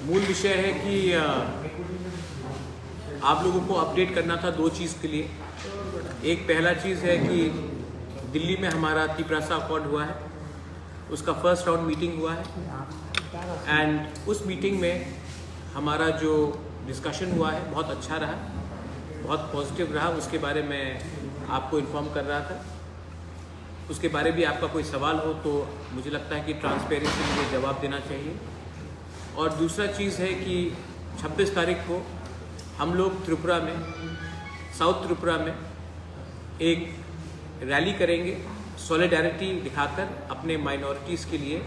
मूल विषय है कि आप लोगों को अपडेट करना था दो चीज़ के लिए। एक पहला चीज़ है कि दिल्ली में हमारा तिप्रासा अकॉर्ड हुआ है, उसका फर्स्ट राउंड मीटिंग हुआ है एंड उस मीटिंग में हमारा जो डिस्कशन हुआ है बहुत अच्छा रहा, बहुत पॉजिटिव रहा। उसके बारे में आपको इन्फॉर्म कर रहा था। उसके बारे में आपका कोई सवाल हो तो मुझे लगता है कि ट्रांसपेरेंसी में जवाब देना चाहिए। और दूसरा चीज़ है कि 26 तारीख को हम लोग त्रिपुरा में, साउथ त्रिपुरा में एक रैली करेंगे सॉलिडारिटी दिखाकर अपने माइनॉरिटीज़ के लिए,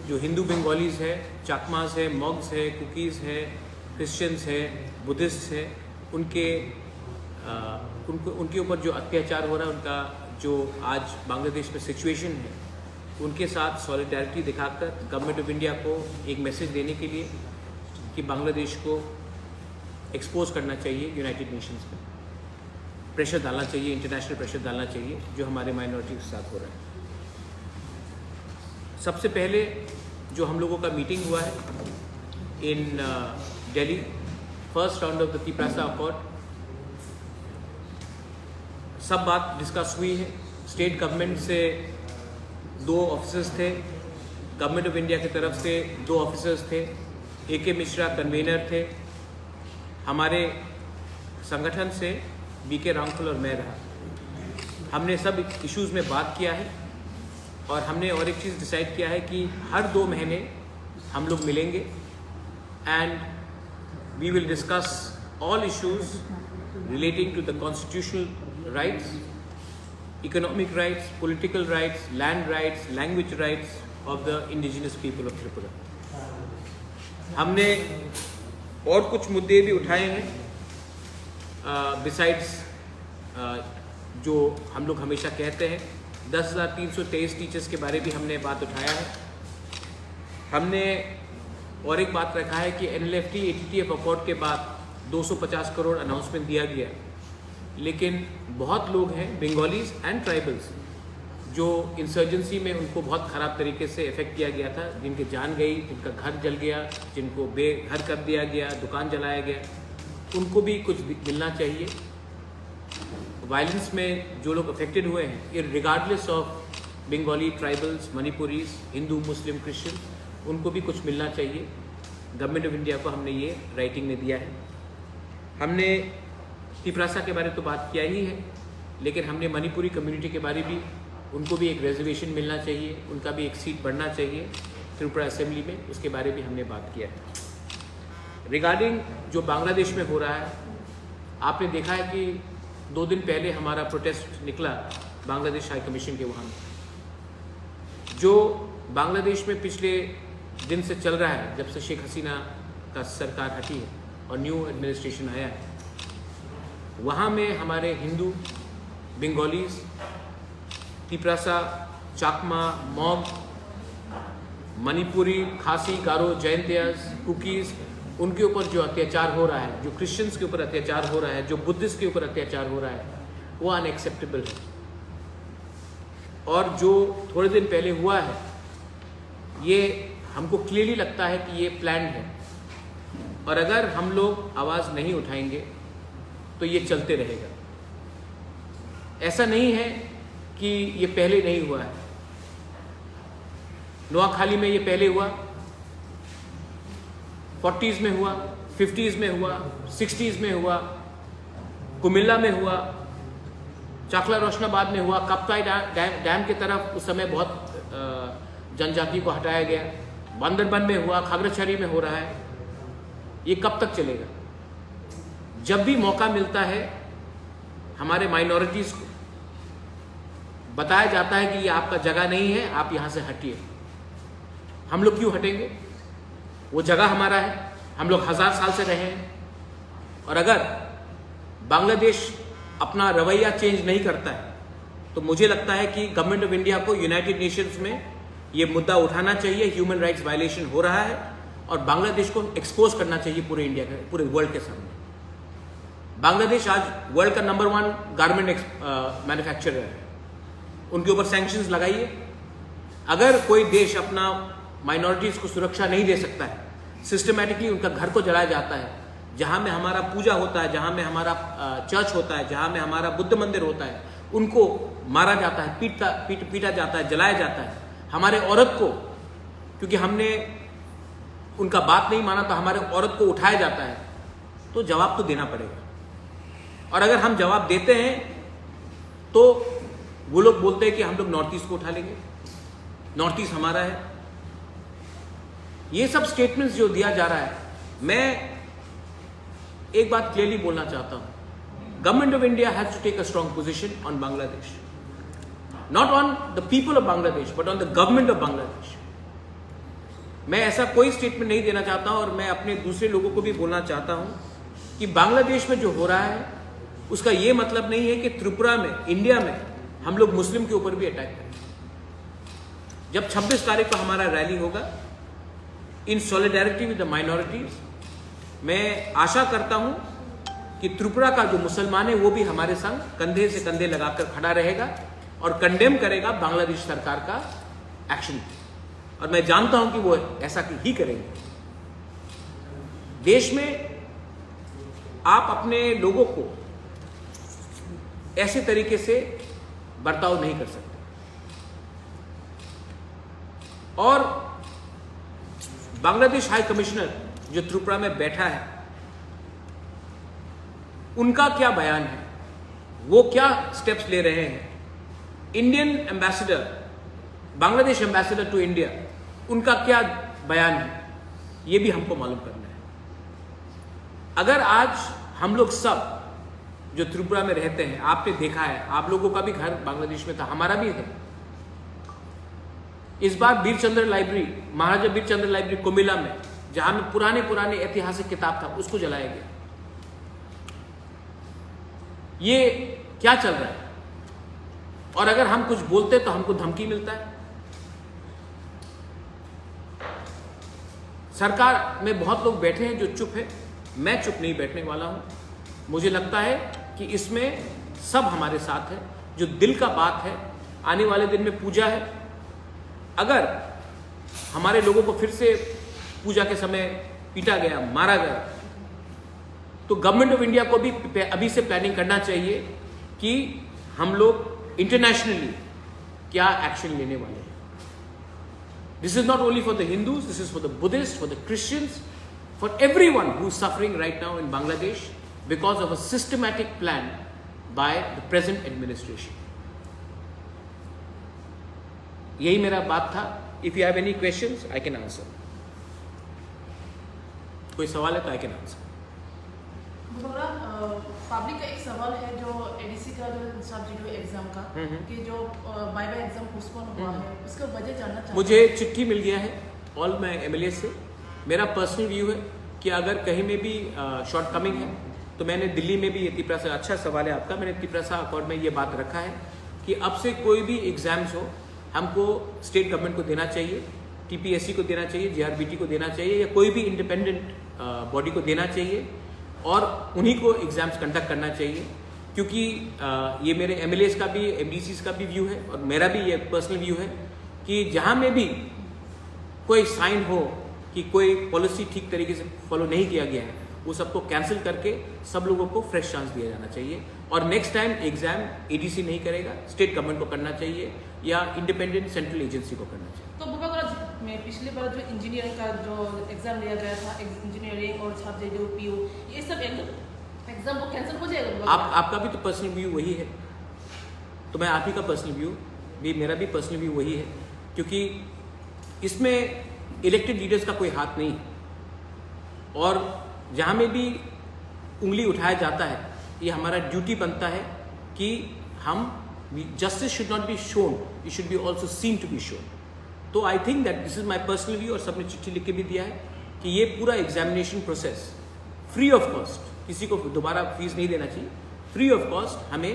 जो हिंदू बंगालीज़ है, चाकमास है, मॉग्स है, कुकीज़ है, क्रिश्चियंस है, बुद्धिस्ट है, उनके ऊपर जो अत्याचार हो रहा है, उनका जो आज बांग्लादेश में सिचुएशन है, उनके साथ सॉलिडारिटी दिखाकर गवर्नमेंट ऑफ इंडिया को एक मैसेज देने के लिए कि बांग्लादेश को एक्सपोज करना चाहिए, यूनाइटेड नेशंस में प्रेशर डालना चाहिए, इंटरनेशनल प्रेशर डालना चाहिए जो हमारे माइनॉरिटी के साथ हो रहा है। सबसे पहले जो हम लोगों का मीटिंग हुआ है in Delhi, first round of the Tiprasa accord, सब बात डिस्कस हुई है। स्टेट गवर्नमेंट से 2 ऑफिसर्स थे, गवर्नमेंट ऑफ इंडिया की तरफ से 2 ऑफिसर्स थे, AK मिश्रा कन्वीनर थे, हमारे संगठन से BK रामफल और मैं रहा। हमने सब इश्यूज़ में बात किया है और हमने और एक चीज़ डिसाइड किया है कि हर 2 महीने हम लोग मिलेंगे and we will discuss all issues relating to the constitutional rights, economic rights, political rights, land rights, language rights of the indigenous people of Tripura. हमने और कुछ मुद्दे भी उठाए हैं बिसाइड्स जो हम लोग हमेशा कहते हैं। 10,323 टीचर्स के बारे भी हमने बात उठाया है। हमने और एक बात रखा है कि NLFT ATTF अकॉर्ड के बाद 250 करोड़ अनाउंसमेंट दिया गया, लेकिन बहुत लोग हैं बंगालीज एंड ट्राइबल्स जो इंसर्जेंसी में उनको बहुत ख़राब तरीके से इफ़ेक्ट किया गया था, जिनकी जान गई, जिनका घर जल गया, जिनको बेघर कर दिया गया, दुकान जलाया गया, उनको भी कुछ मिलना चाहिए। वायलेंस में जो लोग अफेक्टेड हुए हैं, regardless of Bengali, tribals, Manipuris, Hindu, Muslim, Christian, उनको भी कुछ मिलना चाहिए। गवर्नमेंट ऑफ इंडिया को हमने ये राइटिंग में दिया है। हमने तिप्रासा के बारे में तो बात किया ही है, लेकिन हमने मणिपुरी कम्युनिटी के बारे भी, उनको भी एक रिजर्वेशन मिलना चाहिए, उनका भी एक सीट बढ़ना चाहिए त्रिपुरा असेंबली में, उसके बारे में हमने बात किया है। रिगार्डिंग जो बांग्लादेश में हो रहा है, आपने देखा है कि 2 दिन पहले हमारा प्रोटेस्ट निकला बांग्लादेश हाई कमीशन के वहाँ। जो बांग्लादेश में पिछले दिन से चल रहा है, जब से शेख हसीना का सरकार हटी है और न्यू एडमिनिस्ट्रेशन आया है, वहाँ में हमारे हिंदू, बंगालीज, तिप्रासा, चाकमा, मॉग, मणिपुरी, खासी, गारो, जैंतियास, कुकीज़, उनके ऊपर जो अत्याचार हो रहा है, जो क्रिश्चियंस के ऊपर अत्याचार हो रहा है, जो बुद्धिस्ट के ऊपर अत्याचार हो रहा है, वो अनएक्सेप्टेबल है। और जो थोड़े दिन पहले हुआ है, ये हमको क्लियरली लगता है कि ये प्लान्ड है, और अगर हम लोग आवाज़ नहीं उठाएंगे तो ये चलते रहेगा। ऐसा नहीं है कि ये पहले नहीं हुआ है। नोआखाली में ये पहले हुआ, 40s में हुआ, 50s में हुआ, 60s में हुआ, कुमिल्ला में हुआ, चाकला रोशनाबाद में हुआ, कप्ताई डैम की तरफ उस समय बहुत जनजाति को हटाया गया, बांदरबन में हुआ, खागड़ाछड़ी में हो रहा है। ये कब तक चलेगा? जब भी मौका मिलता है हमारे माइनॉरिटीज़ को बताया जाता है कि ये आपका जगह नहीं है, आप यहाँ से हटिए। हम लोग क्यों हटेंगे? वो जगह हमारा है, हम लोग 1000 साल से रहे हैं। और अगर बांग्लादेश अपना रवैया चेंज नहीं करता है तो मुझे लगता है कि गवर्नमेंट ऑफ इंडिया को यूनाइटेड नेशंस में ये मुद्दा उठाना चाहिए। ह्यूमन राइट्स वायलेशन हो रहा है और बांग्लादेश को एक्सपोज करना चाहिए पूरे इंडिया के, पूरे वर्ल्ड के सामने। बांग्लादेश आज वर्ल्ड का नंबर 1 गारमेंट मैन्युफैक्चरर है, उनके ऊपर सैंक्शंस लगाइए। अगर कोई देश अपना माइनॉरिटीज़ को सुरक्षा नहीं दे सकता है सिस्टमैटिकली उनका घर को जलाया जाता है, जहाँ में हमारा पूजा होता है, जहाँ में हमारा चर्च होता है, जहाँ में हमारा बुद्ध मंदिर होता है, उनको मारा जाता है, पीटा जाता है, जलाया जाता है। हमारे औरत को, क्योंकि हमने उनका बात नहीं माना तो हमारे औरत को उठाया जाता है, तो जवाब तो देना पड़ेगा। और अगर हम जवाब देते हैं तो वो लोग बोलते हैं कि हम लोग नॉर्थ ईस्ट को उठा लेंगे, नॉर्थ ईस्ट हमारा है। ये सब स्टेटमेंट्स जो दिया जा रहा है, मैं एक बात क्लियरली बोलना चाहता हूं, government of India has to take a strong position on Bangladesh, not on the people of Bangladesh but on the government of Bangladesh. मैं ऐसा कोई स्टेटमेंट नहीं देना चाहता हूं और मैं अपने दूसरे लोगों को भी बोलना चाहता हूं कि बांग्लादेश में जो हो रहा है उसका यह मतलब नहीं है कि त्रिपुरा में, इंडिया में हम लोग मुस्लिम के ऊपर भी अटैक करें। जब 26 तारीख को हमारा रैली होगा इन सॉलिडारिटी विद द माइनॉरिटीज, मैं आशा करता हूं कि त्रिपुरा का जो मुसलमान है वो भी हमारे संग कंधे से कंधे लगाकर खड़ा रहेगा और कंडेम करेगा बांग्लादेश सरकार का एक्शन। और मैं जानता हूं कि वो ऐसा ही करेंगे। देश में आप अपने लोगों को ऐसे तरीके से बर्ताव नहीं कर सकते। और बांग्लादेश हाई कमिश्नर जो त्रिपुरा में बैठा है, उनका क्या बयान है, वो क्या स्टेप्स ले रहे हैं। Indian ambassador, Bangladesh ambassador to India, उनका क्या बयान है, ये भी हमको मालूम करना है। अगर आज हम लोग सब जो त्रिपुरा में रहते हैं, आपने देखा है, आप लोगों का भी घर बांग्लादेश में था, हमारा भी है। इस बार बीरचंद्र लाइब्रेरी, महाराजा बीरचंद्र लाइब्रेरी कुमिल्ला में, जहां में पुराने ऐतिहासिक किताब था, उसको जलाया गया। ये क्या चल रहा है? और अगर हम कुछ बोलते तो हमको धमकी मिलता है। सरकार में बहुत लोग बैठे हैं जो चुप है, मैं चुप नहीं बैठने वाला हूं। मुझे लगता है कि इसमें सब हमारे साथ है। जो दिल का बात है, आने वाले दिन में पूजा है, अगर हमारे लोगों को फिर से पूजा के समय पीटा गया, मारा गया, तो गवर्नमेंट ऑफ इंडिया को भी अभी से प्लानिंग करना चाहिए कि हम लोग इंटरनेशनली क्या एक्शन लेने वाले हैं। This is not only for the Hindus, this is for the Buddhist, for the Christians, for everyone who is suffering right now in Bangladesh because of a systematic plan by the present administration. यही मेरा बात था। If you have any questions, I can answer. कोई सवाल है तो I can answer. Public का एक सवाल है जो एडीसी का जो सब्जेक्ट एग्जाम का कि जो बाय एग्जाम पोस्टपोन हुआ है, उसका वजह जानना चाहते हैं। मुझे चिट्ठी मिल गया है ऑल माय एमएलए से। मेरा पर्सनल व्यू है कि अगर कहीं में भी शॉर्ट कमिंग है तो मैंने दिल्ली में भी ये तिपरासा, अच्छा सवाल है आपका, मैंने तिपरासा अकॉर्ड में ये बात रखा है कि अब से कोई भी एग्जाम्स हो हमको स्टेट गवर्नमेंट को देना चाहिए, टीपीएससी को देना चाहिए, जीआरबीटी को देना चाहिए, या कोई भी इंडिपेंडेंट बॉडी को देना चाहिए और उन्हीं को एग्जाम्स कंडक्ट करना चाहिए। क्योंकि ये मेरे एमएलएस का भी, एमडीसीज का भी व्यू है और मेरा भी ये पर्सनल व्यू है कि जहाँ में भी कोई साइन हो कि कोई पॉलिसी ठीक तरीके से फॉलो नहीं किया गया है, वो सबको कैंसिल करके सब लोगों को फ्रेश चांस दिया जाना चाहिए। और नेक्स्ट टाइम एग्जाम एडीसी नहीं करेगा, स्टेट गवर्नमेंट को करना चाहिए या इंडिपेंडेंट सेंट्रल एजेंसी को करना चाहिए। तो बुबा में पिछली बार जो इंजीनियरिंग का जो एग्जाम लिया गया था, इंजीनियरिंग और छात्र जो पीयू, ये सब एग्जाम को कैंसिल हो जाएगा? आपका भी तो पर्सनल व्यू वही है, तो मैं आप ही का पर्सनल व्यू भी, मेरा भी पर्सनल व्यू वही है, क्योंकि इसमें इलेक्टेड लीडर्स का कोई हाथ नहीं और जहाँ में भी उंगली उठाया जाता है, ये हमारा ड्यूटी बनता है कि हम justice should not be shown, it should be also seen to be shown. तो I think that this is my personal view और सबने चिट्ठी लिख के भी दिया है कि ये पूरा examination process free of cost, किसी को दोबारा फीस नहीं देना चाहिए, फ्री ऑफ कॉस्ट हमें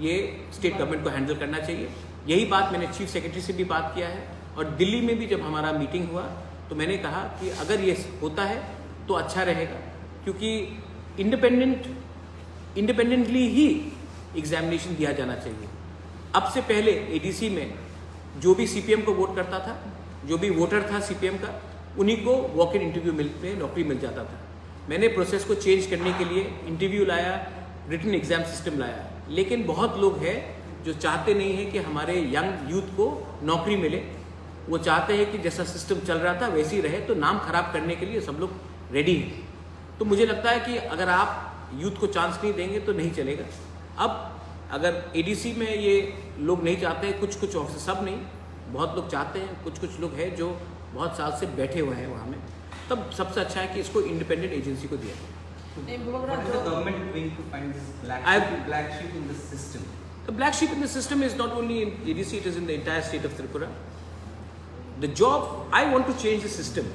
ये स्टेट गवर्नमेंट को हैंडल करना चाहिए। यही बात मैंने चीफ सेक्रेटरी से भी बात किया है और दिल्ली में भी जब हमारा मीटिंग हुआ तो मैंने कहा कि अगर ये होता है तो अच्छा रहेगा, क्योंकि इंडिपेंडेंटली ही एग्जामिनेशन दिया जाना चाहिए। अब से पहले एडीसी में जो भी सीपीएम को वोट करता था, जो भी वोटर था सीपीएम का, उन्हीं को वॉक इन इंटरव्यू में नौकरी मिल जाता था। मैंने प्रोसेस को चेंज करने के लिए इंटरव्यू लाया, रिटन एग्जाम सिस्टम लाया, लेकिन बहुत लोग हैं जो चाहते नहीं हैं कि हमारे यंग यूथ को नौकरी मिले। वो चाहते हैं कि जैसा सिस्टम चल रहा था वैसे ही रहे, तो नाम खराब करने के लिए सब लोग रेडी हैं। तो मुझे लगता है कि अगर आप यूथ को चांस नहीं देंगे तो नहीं चलेगा। अब अगर एडीसी में ये लोग नहीं चाहते हैं, कुछ कुछ ऑफिसर, सब नहीं, बहुत लोग चाहते हैं, कुछ कुछ लोग हैं जो बहुत साल से बैठे हुए हैं वहाँ में, तब सबसे अच्छा है कि इसको इंडिपेंडेंट एजेंसी को दिया जाए। What is the government doing to find this black sheep in the system? The black sheep in the system is not only in ADC, it is in the entire state of Tripura. The job, I want to change the system.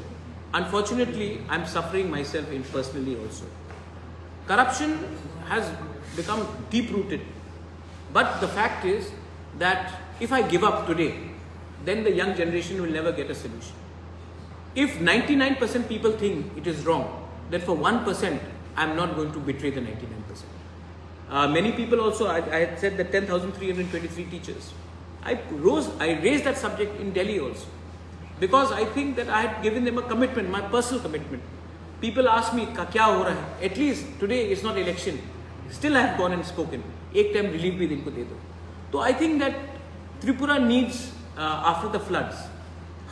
Unfortunately, I'm suffering myself personally also. Corruption has become deep-rooted. But the fact is that if I give up today, then the young generation will never get a solution. If 99% people think it is wrong, then for 1%, I'm not going to betray the 99%. Many people also, I had said that 10,323 teachers. I raised that subject in Delhi also. Because I think that I had given them a commitment, my personal commitment. People ask me, kya ho raha hai? At least today is not election. Still I have gone and spoken. Ek time relief bhi inko de do. So I think that Tripura needs, after the floods,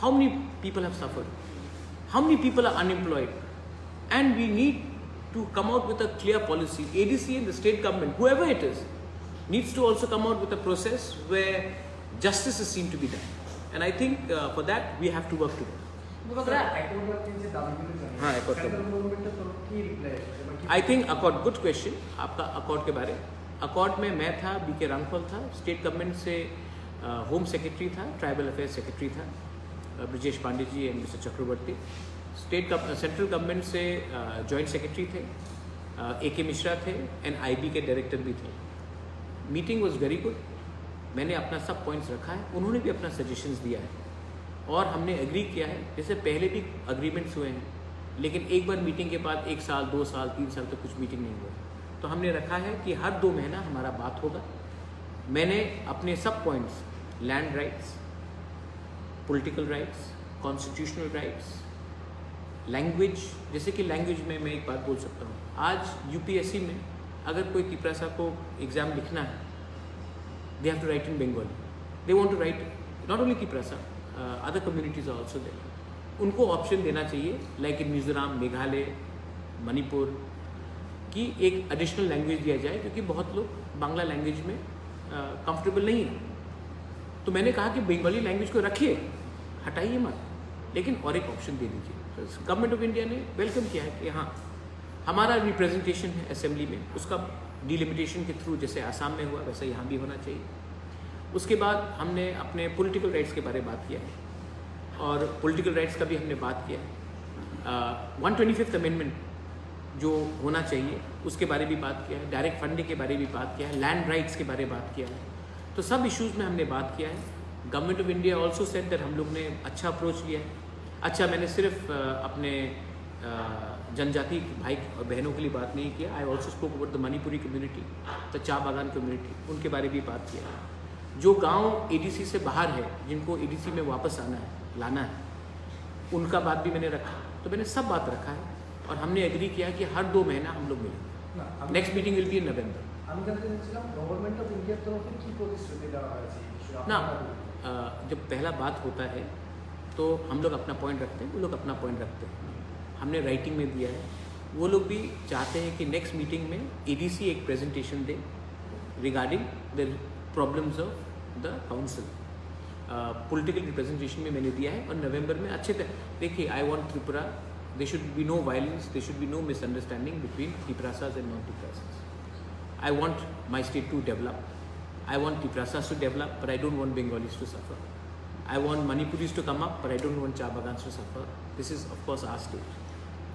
how many people have suffered? How many people are unemployed? And we need to come out with a clear policy. ADC and the state government, whoever it is, needs to also come out with a process where justice is seen to be done. And I think for that we have to work together. I think accord, good question. आपका accord के बारे, accord में मैं था, BK Ramphal था, state government से home secretary था, tribal affairs secretary था Brajesh Pandey ji and mister Chakravarty. Central government से जॉइंट सेक्रेटरी थे, AK मिश्रा थे एंड IB के डायरेक्टर भी थे। Meeting was very good. मैंने अपना सब पॉइंट्स रखा है, उन्होंने भी अपना सजेशंस दिया है और हमने एग्री किया है। जैसे पहले भी अग्रीमेंट्स हुए हैं, लेकिन एक बार मीटिंग के बाद 1 साल 2 साल 3 साल तक कुछ मीटिंग नहीं हुआ। तो हमने रखा है कि हर 2 महीना हमारा बात होगा। मैंने अपने सब points, land rights, political rights, constitutional rights, language, जैसे कि लैंग्वेज में मैं एक बात बोल सकता हूँ, आज UPSC में अगर कोई तिपरासा को एग्ज़ाम लिखना है, they have to write in Bengali. They want to write, not only Kiprasa, other communities are also there. उनको ऑप्शन देना चाहिए, लाइक इन मिजोरम, मेघालय, मणिपुर, की एक एडिशनल लैंग्वेज दिया जाए, क्योंकि बहुत लोग बांग्ला लैंग्वेज में कंफर्टेबल नहीं है। तो मैंने कहा कि बंगाली लैंग्वेज को रखिए, हटाइए मत, लेकिन और एक ऑप्शन दे दीजिए। तो गवर्नमेंट ऑफ इंडिया ने वेलकम किया है कि हाँ, हमारा रिप्रेजेंटेशन है असेंबली में, उसका डिलिमिटेशन के थ्रू जैसे आसाम में हुआ वैसा यहाँ भी होना चाहिए। उसके बाद हमने अपने पॉलिटिकल राइट्स के बारे में बात किया है और पॉलिटिकल राइट्स का भी हमने बात किया है। 125th अमेंडमेंट जो होना चाहिए उसके बारे में भी बात किया है, डायरेक्ट फंडिंग के बारे में भी बात किया है, लैंड राइट्स के बारे में बात किया है। तो सब इश्यूज़ में हमने बात किया है। Government of India also said that हम लोग ने अच्छा अप्रोच लिया है। अच्छा, मैंने सिर्फ अपने जनजाति भाई और बहनों के लिए बात नहीं किया। I also spoke about the Manipuri community, the चा बागान कम्युनिटी, उनके बारे में भी बात किया है। जो गांव ADC से बाहर है, जिनको ADC में वापस आना है, लाना है, उनका बात भी मैंने रखा। तो मैंने सब बात रखा है और हमने एग्री किया कि हर 2 महीना हम लोग मिलेंगे। Next meeting will be in November. ना जब पहला बात होता है तो हम लोग अपना पॉइंट रखते हैं, वो लोग अपना पॉइंट रखते हैं। हमने राइटिंग में दिया है। वो लोग भी चाहते हैं कि नेक्स्ट मीटिंग में ADC एक प्रेजेंटेशन दे regarding the problems of the council. Political representation में मैंने दिया है और नवंबर में अच्छे देखिए, I want Tripura, they should be no violence, they should be no misunderstanding between Tiprasas and non Tiprasas. I want my state to develop, I want Tiprasas to develop, but I don't want Bengalis to suffer. I want Manipuris to come up, but I don't want Cha Bagans to suffer. This is of course our state.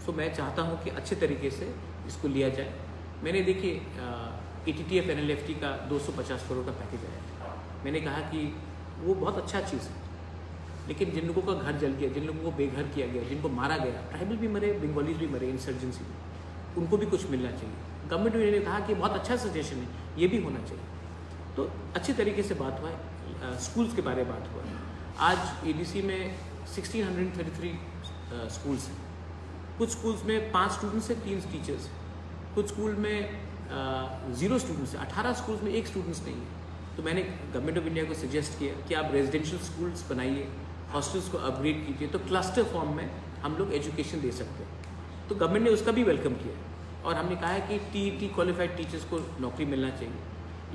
So मैं चाहता हूँ कि अच्छे तरीके से इसको लिया जाए। मैंने देखिए ATTF NLFT का 250 करोड़ का पैकेज आया। मैंने कहा कि वो बहुत अच्छा चीज़ है, लेकिन जिन लोगों का घर जल गया, जिन लोगों को बेघर किया गया, जिनको मारा गया, ट्राइबल भी मरे, बंगालीज भी मरे इंसर्जेंसी में, उनको भी कुछ मिलना चाहिए। गवर्नमेंट ने कहा कि बहुत अच्छा सजेशन है, ये भी होना चाहिए। तो अच्छे तरीके से बात हुआ है। स्कूल्स के बारे में बात हुआ है। आज ADC में 1633 स्कूल्स हैं। कुछ स्कूल्स में 5 स्टूडेंट्स हैं, 3 टीचर्स हैं। कुछ स्कूल में 0 स्टूडेंट्स हैं। 18 स्कूल्स में 1 स्टूडेंट्स नहीं है। तो मैंने गवर्नमेंट ऑफ इंडिया को सजेस्ट किया कि आप रेजिडेंशियल स्कूल्स बनाइए, हॉस्टल्स को अपग्रेड कीजिए, तो क्लस्टर फॉर्म में हम लोग एजुकेशन दे सकते हैं। तो गवर्नमेंट ने उसका भी वेलकम किया और हमने कहा है कि TET क्वालिफाइड टीचर्स को नौकरी मिलना चाहिए।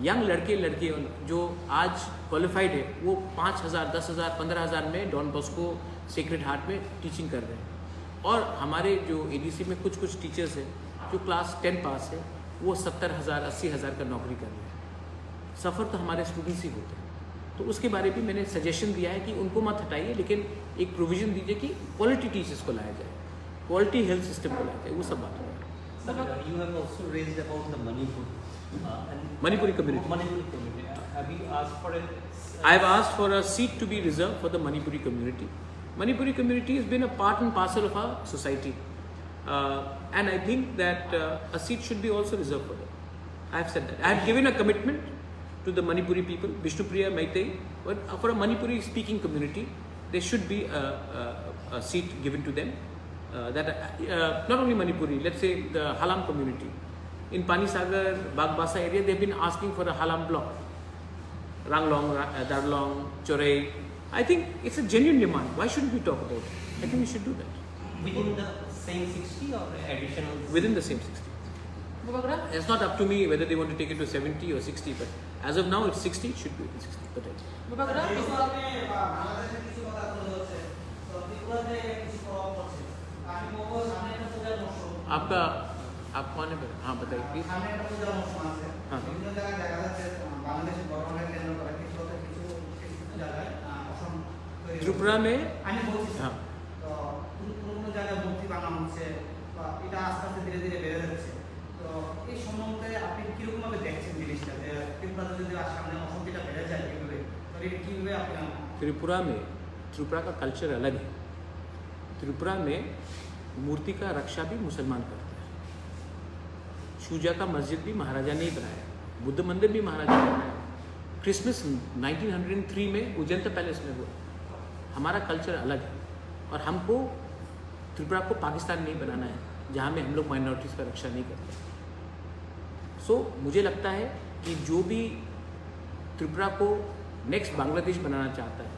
यंग लड़के लड़कियाँ जो आज क्वालिफाइड है वो 5,000, 10,000, 15,000 में डॉन बॉस्को सेक्रेड हार्ट में टीचिंग कर रहे हैं। और हमारे जो ADC में कुछ टीचर्स हैं जो क्लास 10 पास है वो 70,000, 80,000 का नौकरी कर रहे हैं। सफ़र तो हमारे स्टूडेंट्स ही होते हैं। तो उसके बारे में मैंने सजेशन दिया है कि उनको मत हटाइए, लेकिन एक प्रोविज़न दीजिए कि क्वालिटी टीचर्स को लाया जाए, क्वालिटी हेल्थ सिस्टम को लाया जाए, वो सब बात है। But you have also raised about the Manipur. Manipuri community. Manipuri community. Have you asked for a? I have asked for a seat to be reserved for the Manipuri community. Manipuri community has been a part and parcel of our society, and I think that a seat should be also reserved for them. I have said that. I have given a commitment to the Manipuri people, Vishnupriya, Meitei, but for a Manipuri speaking community, there should be a seat given to them. Not only Manipuri, let's say the Halam community. In Panisagar, Bagbasa area, they've been asking for a Halam block. Ranglong, Darlong, Chorei. I think it's a genuine demand. Why shouldn't we talk about it? I think we should do that. Within the same 60 or additional? Within the same 60. Babagra? It's not up to me whether they want to take it to 70 or 60, but as of now it's 60, it should be 60. But Babagra? आपका आप कौन है? हाँ बताइए please. हाँ त्रिपुरा में हाँ त्रिपुरा का कल्चर अलग है। त्रिपुरा में मूर्ति का रक्षा भी मुसलमान करते हैं। शूजा का मस्जिद भी महाराजा ने ही बनाया, बुद्ध मंदिर भी महाराजा ने बनाया। क्रिसमस 1903 में उजंता पैलेस में हुआ। हमारा कल्चर अलग है और हमको त्रिपुरा को पाकिस्तान नहीं बनाना है जहाँ में हम लोग माइनॉरिटीज़ का रक्षा नहीं करते। सो मुझे लगता है कि जो भी त्रिपुरा को नेक्स्ट बांग्लादेश बनाना चाहता है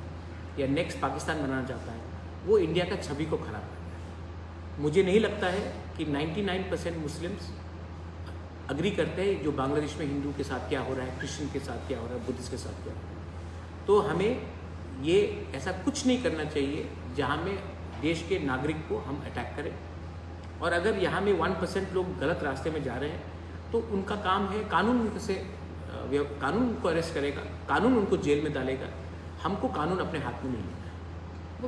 या नेक्स्ट पाकिस्तान बनाना चाहता है वो इंडिया का छवि को खराब करता है। मुझे नहीं लगता है कि 99% मुस्लिम्स अग्री करते हैं जो बांग्लादेश में हिंदू के साथ क्या हो रहा है, क्रिश्चियन के साथ क्या हो रहा है, बुद्धिस्ट के साथ क्या हो रहा है। तो हमें ये ऐसा कुछ नहीं करना चाहिए जहाँ में देश के नागरिक को हम अटैक करें। और अगर यहाँ में 1% लोग गलत रास्ते में जा रहे हैं तो उनका काम है कानून उनको अरेस्ट करेगा, कानून उनको जेल में डालेगा। हमको कानून अपने हाथ में नहीं लेना है।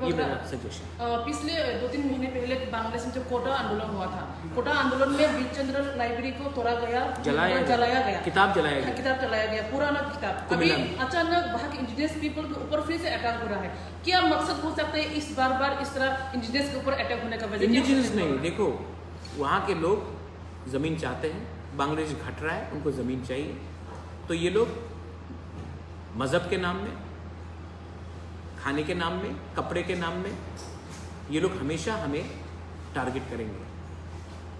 ये मेरा सजेशन। पिछले 2-3 महीने पहले बांग्लादेश में जो कोटा आंदोलन हुआ था, कोटा आंदोलन में बीरचंद्र लाइब्रेरी को तोड़ा गया, जलाया गया, किताब जलाया गया, पुराना किताब। अभी अचानक वहाँ के इंडिजिनियस पीपल के ऊपर फिर से अटैक हो रहा है। क्या मकसद हो सकता है इस बार इस तरह इंडिजिनियस के ऊपर अटैक होने का वजह? इंडिजिनियस नहीं, देखो वहाँ के लोग ज़मीन चाहते हैं, बांग्लादेश घट रहा है, उनको ज़मीन चाहिए। तो ये लोग मज़हब के नाम में, खाने के नाम में, कपड़े के नाम में ये लोग हमेशा हमें टारगेट करेंगे।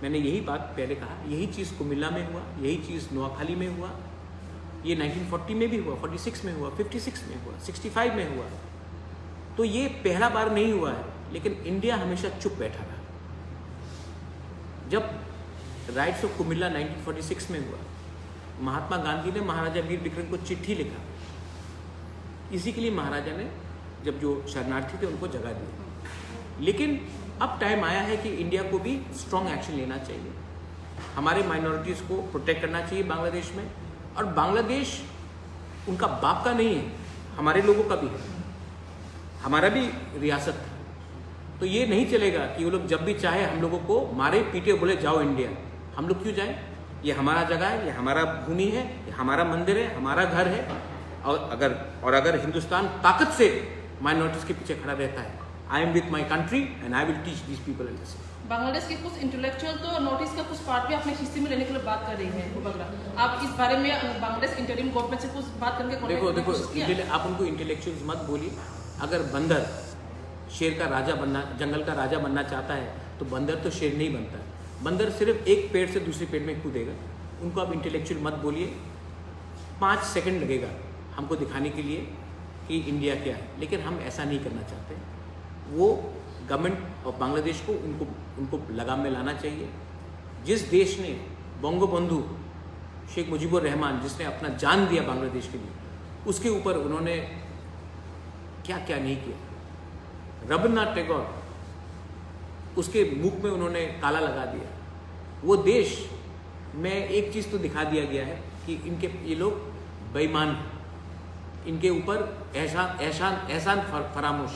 मैंने यही बात पहले कहा, यही चीज़ कुमिल्ला में हुआ, यही चीज़ नोआखाली में हुआ, ये 1940 में भी हुआ, 46 में हुआ, 56 में हुआ, 65 में हुआ। तो ये पहला बार नहीं हुआ है, लेकिन इंडिया हमेशा चुप बैठा रहा। जब राइट्स ऑफ कुमिल्ला 1946 में हुआ, महात्मा गांधी ने महाराजा वीर विक्रम को चिट्ठी लिखा। इसी के लिए महाराजा ने जब जो शरणार्थी थे उनको जगह दी। लेकिन अब टाइम आया है कि इंडिया को भी स्ट्रॉन्ग एक्शन लेना चाहिए, हमारे माइनॉरिटीज़ को प्रोटेक्ट करना चाहिए बांग्लादेश में। और बांग्लादेश उनका बाप का नहीं है, हमारे लोगों का भी है, हमारा भी रियासत है। तो ये नहीं चलेगा कि वो लोग जब भी चाहे हम लोगों को मारे पीटे बोले जाओ इंडिया। हम लोग क्यों जाएं? ये हमारा जगह है, ये हमारा भूमि है, ये हमारा मंदिर है, हमारा घर है। और अगर हिंदुस्तान ताकत से माइनॉरिटीज़ के पीछे खड़ा रहता है, I am with my country and I will teach these people in this. Bangladesh के कुछ इंटेलेक्चुअल तो नोटिस का कुछ पार्ट भी अपने हिस्से में लेने के लिए बात कर रही है बगरा। आप इस बारे में बांग्लादेश इंटरिम गवर्नमेंट से कुछ बात करके देखो आप उनको इंटेलेक्चुअल्स मत बोलिए। अगर बंदर शेर का राजा बनना, जंगल का राजा बनना चाहता है तो बंदर तो शेर नहीं बनता है। बंदर सिर्फ एक पेड़ से दूसरे पेड़ में कूदेगा। उनको आप इंटेलेक्चुअल मत बोलिए। 5 सेकंड लगेगा हमको दिखाने के लिए कि इंडिया क्या है, लेकिन हम ऐसा नहीं करना चाहते। वो गवर्नमेंट ऑफ बांग्लादेश को उनको लगाम में लाना चाहिए। जिस देश ने बंगो बंधु शेख मुजीबुर रहमान, जिसने अपना जान दिया बांग्लादेश के लिए, उसके ऊपर उन्होंने क्या क्या नहीं किया। रविन्द्रनाथ टैगोर, उसके मुख में उन्होंने ताला लगा दिया। वो देश में एक चीज़ तो दिखा दिया गया है कि ये लोग बेईमान हैं, इनके ऊपर एहसान फरामोश,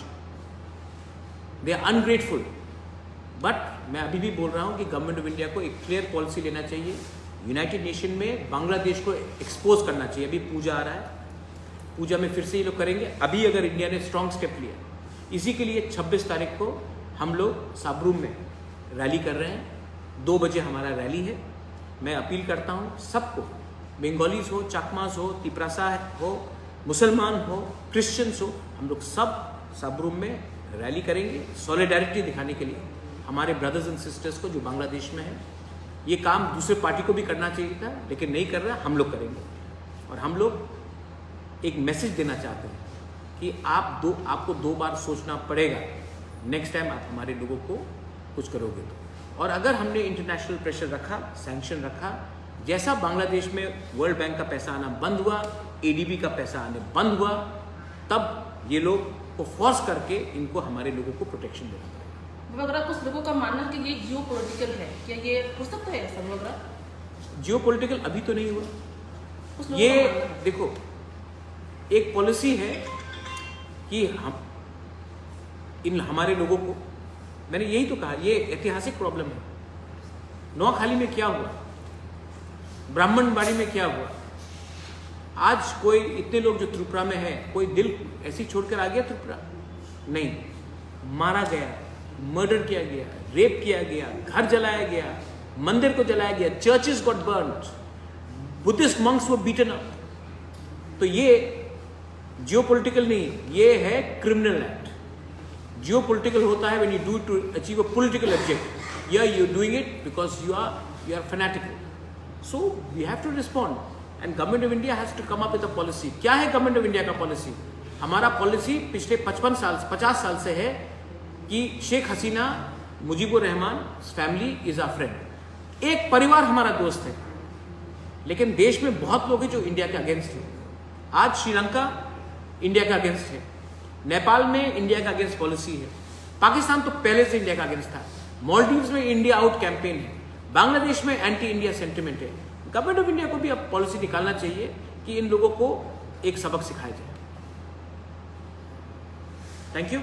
दे आर अनग्रेटफुल। बट मैं अभी भी बोल रहा हूँ कि गवर्नमेंट ऑफ इंडिया को एक क्लियर पॉलिसी लेना चाहिए। यूनाइटेड नेशन में बांग्लादेश को एक्सपोज करना चाहिए। अभी पूजा आ रहा है, पूजा में फिर से ये लोग करेंगे। अभी अगर इंडिया ने स्ट्रॉन्ग स्टेप लिया, इसी के लिए 26 तारीख को हम लोग साबरूम में रैली कर रहे हैं। 2 बजे हमारा रैली है। मैं अपील करता हूँ सबको, बंगालीज हो, चाकमास हो, तिपरासा हो, मुसलमान हो, क्रिश्चियंस हो, हम लोग सब साबरूम में रैली करेंगे सॉलिडारिटी दिखाने के लिए हमारे ब्रदर्स एंड सिस्टर्स को जो बांग्लादेश में है। ये काम दूसरे पार्टी को भी करना चाहिए था, लेकिन नहीं कर रहा, हम लोग करेंगे। और हम लोग एक मैसेज देना चाहते हैं कि आपको 2 बार सोचना पड़ेगा नेक्स्ट टाइम आप हमारे लोगों को कुछ करोगे तो। और अगर हमने इंटरनेशनल प्रेशर रखा, सैंक्शन रखा, जैसा बांग्लादेश में वर्ल्ड बैंक का पैसा आना बंद हुआ, ADB का पैसा आने बंद हुआ, तब ये लोग को फोर्स करके इनको हमारे लोगों को प्रोटेक्शन देना पड़ेगा। अगर कुछ लोगों का मानना है कि ये जियो पॉलिटिकल है, क्या ये हो सकता है ऐसा? वगैरह जियो पॉलिटिकल अभी तो नहीं हुआ। कुछ लोगों ये का मानना है। देखो, एक पॉलिसी है कि हम हमारे लोगों को, मैंने यही तो कहा, ये ऐतिहासिक प्रॉब्लम है। नौखाली में क्या हुआ, ब्राह्मणबाड़ी में क्या हुआ, आज कोई इतने लोग जो त्रिपुरा में है, कोई दिल ऐसी छोड़कर आ गया त्रिपुरा? नहीं, मारा गया, मर्डर किया गया, रेप किया गया, घर जलाया गया, मंदिर को जलाया गया, churches got burned, Buddhist monks were beaten up. तो ये जियोपॉलिटिकल नहीं, ये है क्रिमिनल एक्ट। जियोपॉलिटिकल होता है when you do to achieve a political object, या you doing it because you are fanatical. So we have to respond and government of India has to come up with a policy. क्या है government of India का policy? हमारा policy पिछले 50 साल से है कि Sheikh Hasina, Mujibur Rahman family is our friend. एक परिवार हमारा दोस्त है, लेकिन देश में बहुत लोग हैं जो इंडिया के अगेंस्ट हैं। आज श्रीलंका इंडिया के अगेंस्ट है, नेपाल में इंडिया का अगेंस्ट पॉलिसी है, पाकिस्तान तो पहले से इंडिया का अगेंस्ट था, मालदीव्स में इंडिया आउट कैंपेन है, बांग्लादेश में एंटी इंडिया सेंटिमेंट है। गवर्नमेंट ऑफ इंडिया को भी अब पॉलिसी निकालना चाहिए कि इन लोगों को एक सबक सिखाया जाए। Thank you.